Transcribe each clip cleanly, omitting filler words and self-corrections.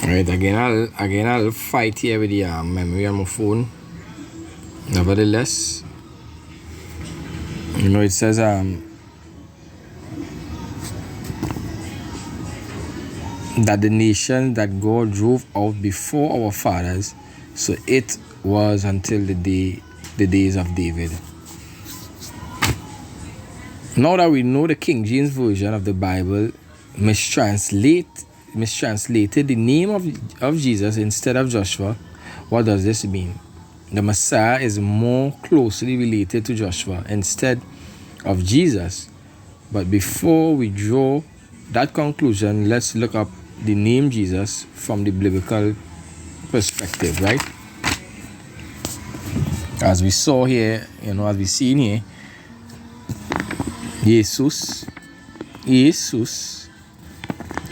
Right, again I'll fight here with the memory on my phone. Nevertheless, it says that the nation that God drove out before our fathers, so it was until the days of David. Now that we know the King James Version of the Bible mistranslated the name of Jesus instead of Joshua, what does this mean? The Messiah is more closely related to Joshua instead of Jesus. But before we draw that conclusion, let's look up the name Jesus from the biblical perspective, right? As we saw here, as we see in here, Jesus,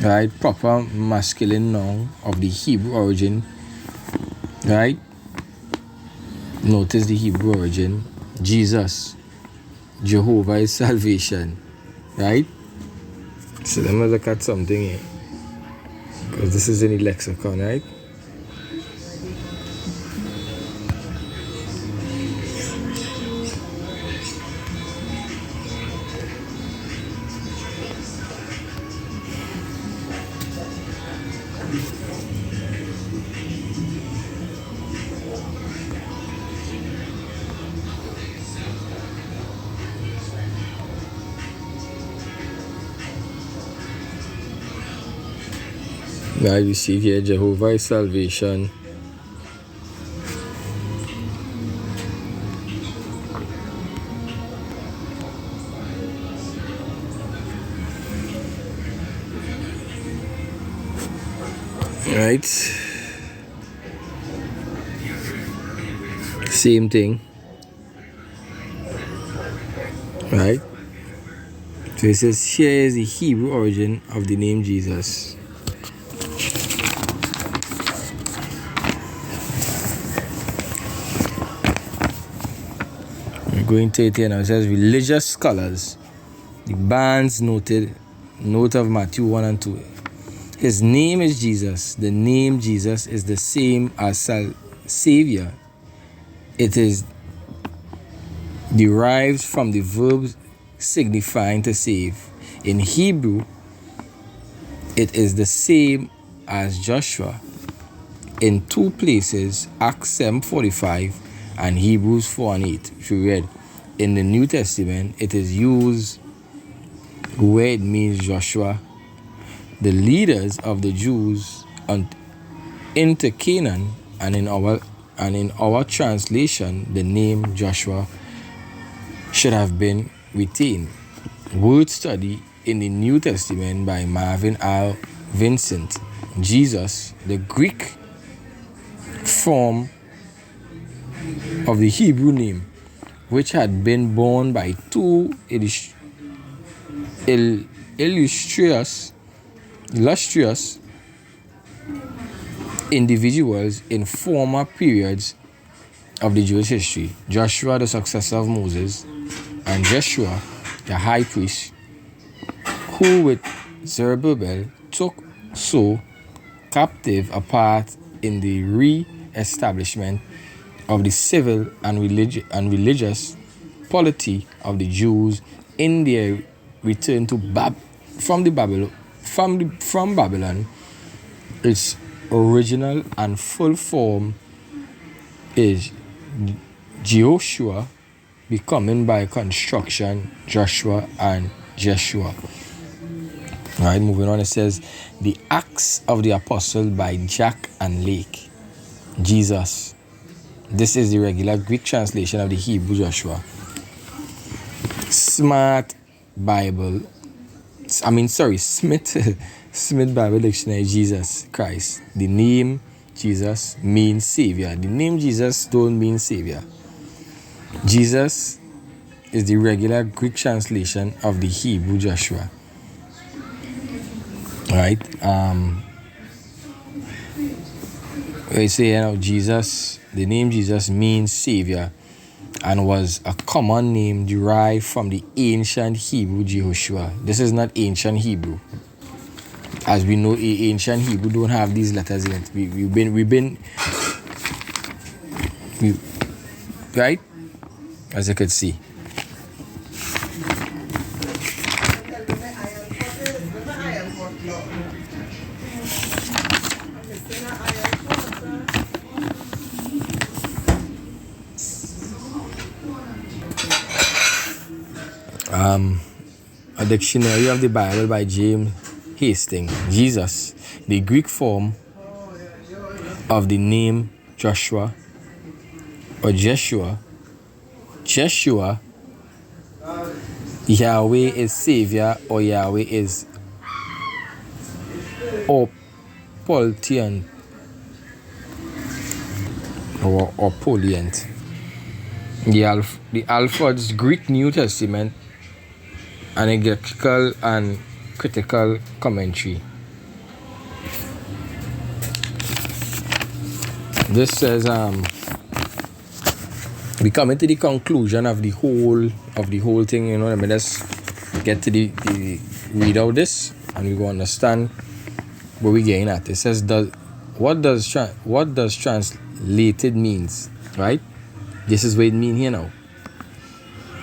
right? Proper masculine noun of the Hebrew origin, right? Notice the Hebrew origin. Jesus, Jehovah is salvation, right? So let me look at something here, because this is in the lexicon, right? Now we see here Jehovah is salvation. Right? Same thing. Right? So it says here is the Hebrew origin of the name Jesus. We're going to it here now. It says religious scholars. The Barnes note of Matthew 1 and 2. His name is Jesus. The name Jesus is the same as Savior. It is derived from the verb signifying to save. In Hebrew, it is the same as Joshua. In two places, Acts 7:45 and Hebrews 4:8. If you read in the New Testament, it is used where it means Joshua. The leaders of the Jews into Canaan, and in our translation, the name Joshua should have been retained. Word study in the New Testament by Marvin R. Vincent. Jesus, the Greek form of the Hebrew name, which had been borne by two illustrious individuals in former periods of the Jewish history. Joshua, the successor of Moses, and Joshua, the high priest, who with Zerubbabel took so captive a part in the re-establishment of the civil and religious polity of the Jews in their return to from Babylon. Its original and full form is Jehoshua, becoming by construction Joshua and Jeshua. Alright, moving on, it says the Acts of the Apostle by Jack and Lake. Jesus. This is the regular Greek translation of the Hebrew Joshua. Smith Bible Dictionary. Jesus Christ. The name Jesus means Savior. The name Jesus don't mean Savior. Jesus is the regular Greek translation of the Hebrew Joshua. Right? We say Jesus, the name Jesus means Savior, and was a common name derived from the ancient Hebrew Jehoshua. This is not ancient Hebrew. As we know, ancient Hebrew don't have these letters in it. Right? As you could see. A dictionary of the Bible by James Hastings. Jesus, the Greek form of the name Joshua or Jeshua. Yahweh is Savior, or Yahweh is Opulent or Opulent. The Alfred's Greek New Testament, Anecdotal and Critical Commentary. This says we coming to the conclusion of the whole thing, you know. Let me just get to the read out this and we go understand what we're getting at. It says what does translated means, right? This is what it means here now.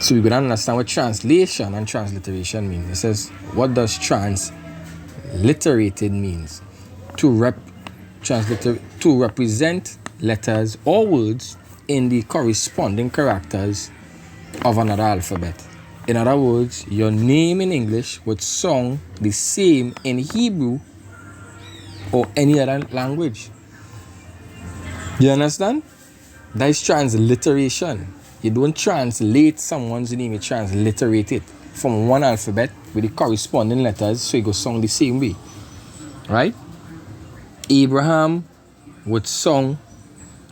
So we're going to understand what translation and transliteration mean. It says, what does transliterated means? To represent letters or words in the corresponding characters of another alphabet. In other words, your name in English would sound the same in Hebrew or any other language. You understand? That is transliteration. You don't translate someone's name, you transliterate it from one alphabet with the corresponding letters so it goes sound the same way. Right? Abraham would sound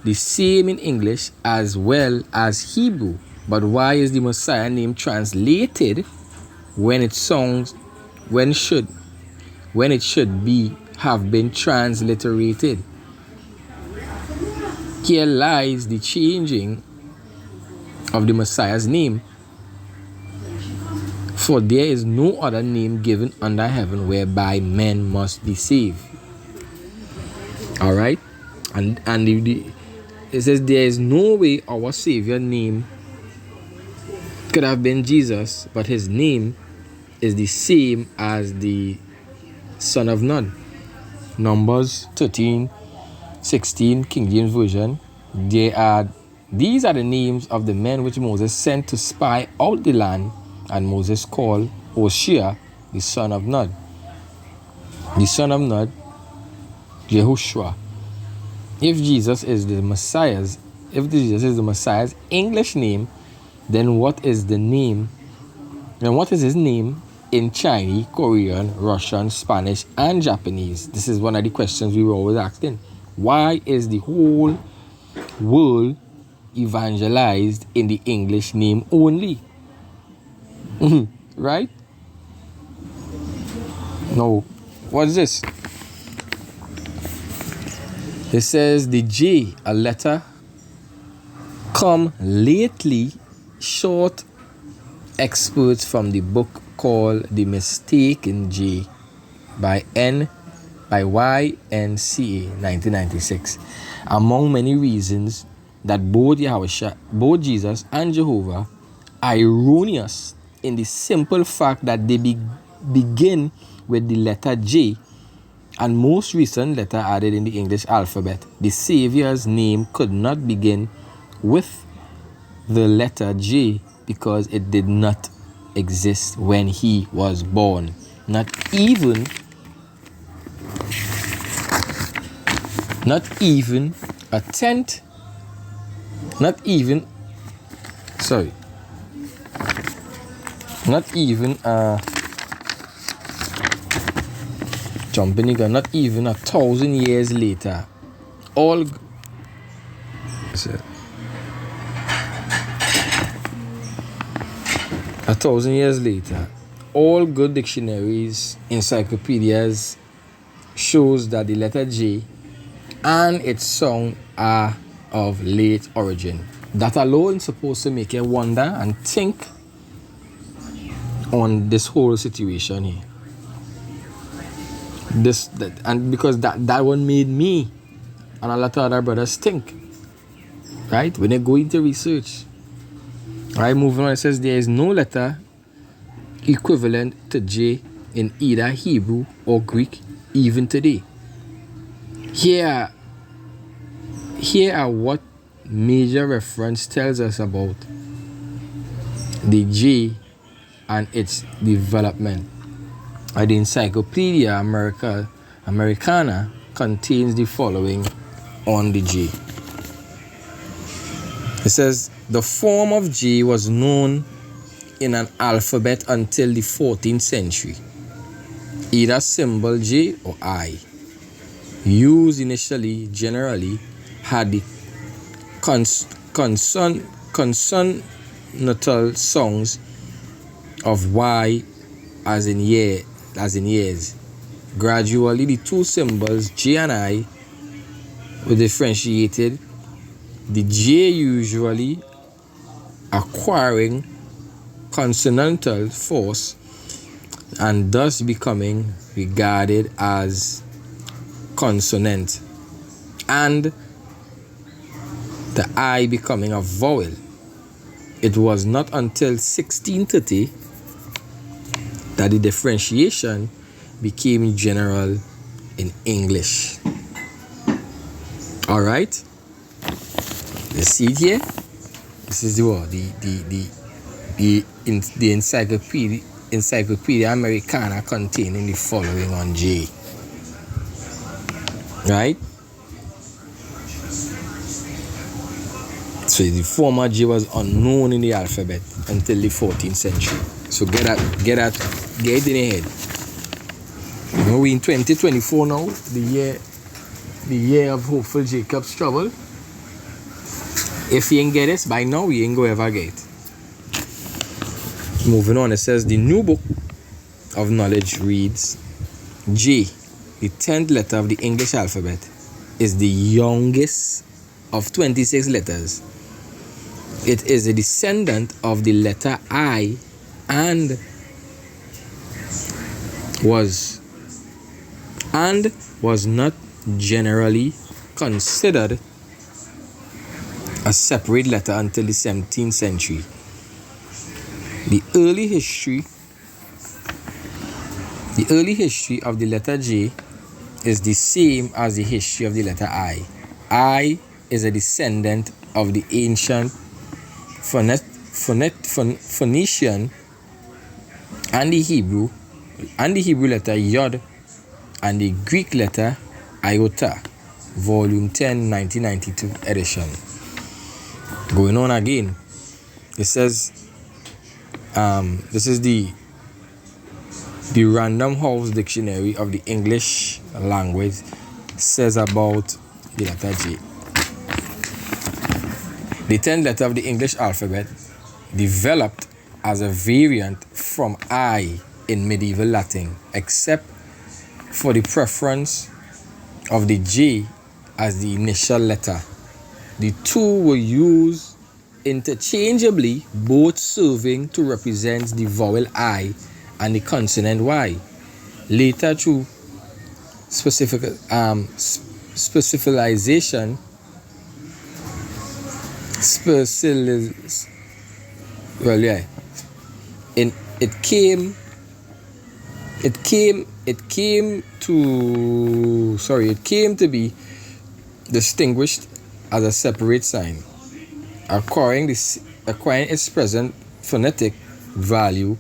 the same in English as well as Hebrew. But why is the Messiah name translated when it should have been transliterated? Here lies the changing of the Messiah's name. For there is no other name given under heaven whereby men must be saved. Alright? And it says there is no way our Savior name could have been Jesus, but his name is the same as the Son of Nun. Numbers 13:16, King James Version. These are the names of the men which Moses sent to spy out the land, and Moses called Hoshea, the son of Nun. The son of Nun, Jehoshua. If Jesus is the Messiah's English name, then what is his name in Chinese, Korean, Russian, Spanish, and Japanese? This is one of the questions we were always asking. Why is the whole world evangelized in the English name only? Right? No. What's this? It says the J, a letter come lately, short excerpts from the book called The Mistaken J by YNCA 1996. Among many reasons that both Jesus and Jehovah are erroneous in the simple fact that they begin with the letter J and most recent letter added in the English alphabet. The Savior's name could not begin with the letter J because it did not exist when he was born. Not even a tenth, not even jumping again, not even 1,000 years later, all 1,000 years later, all good dictionaries, encyclopedias shows that the letter J and its sound are of late origin. That alone is supposed to make you wonder and think on this whole situation here. And because that one made me and a lot of other brothers think, right? When they go into research, right? Moving on, it says there is no letter equivalent to J in either Hebrew or Greek even today. Here are what major reference tells us about the J and its development. The Encyclopedia Americana contains the following on the J. It says the form of J was known in an alphabet until the 14th century. Either symbol J or I, used initially generally, had the consonantal sounds of Y as in years. Gradually, the two symbols J and I were differentiated, the J usually acquiring consonantal force and thus becoming regarded as consonant, and the I becoming a vowel. It was not until 1630 that the differentiation became general in English. All right, you see it here. This is the Encyclopedia Americana containing the following on J. Right? So the former J was unknown in the alphabet until the 14th century. So get it in your head. You know, we in 2024 now, the year of hopeful Jacob's trouble. If you ain't get this by now, you ain't gonna ever get it. Moving on, it says the New Book of Knowledge reads, J, the 10th letter of the English alphabet, is the youngest of 26 letters. It is a descendant of the letter I and was not generally considered a separate letter until the 17th century. The early history of the letter J is the same as the history of the letter I. I is a descendant of the ancient Phoenician and the Hebrew letter Yod and the Greek letter Iota, volume 10, 1992 edition. Going on again, it says this is the Random House Dictionary of the English language says about the letter J. The 10th letter of the English alphabet developed as a variant from I in medieval Latin, except for the preference of the J as the initial letter. The two were used interchangeably, both serving to represent the vowel I and the consonant Y. Later, through specialization, it came to be distinguished as a separate sign, acquiring its present phonetic value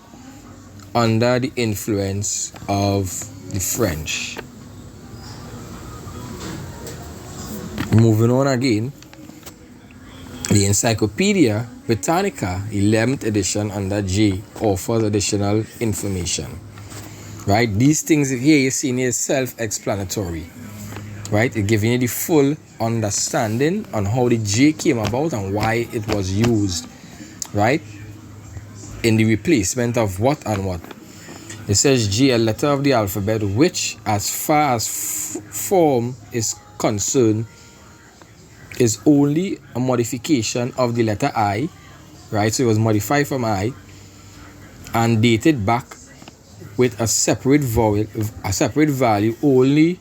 under the influence of the French. Moving on again, the Encyclopedia Britannica 11th edition under J offers additional information. Right? These things here you see is self-explanatory. Right? It gives you the full understanding on how the J came about and why it was used. Right? In the replacement of what and what. It says J, a letter of the alphabet, which, as far as form is concerned, is only a modification of the letter I, right? So it was modified from I and dated back with a separate value only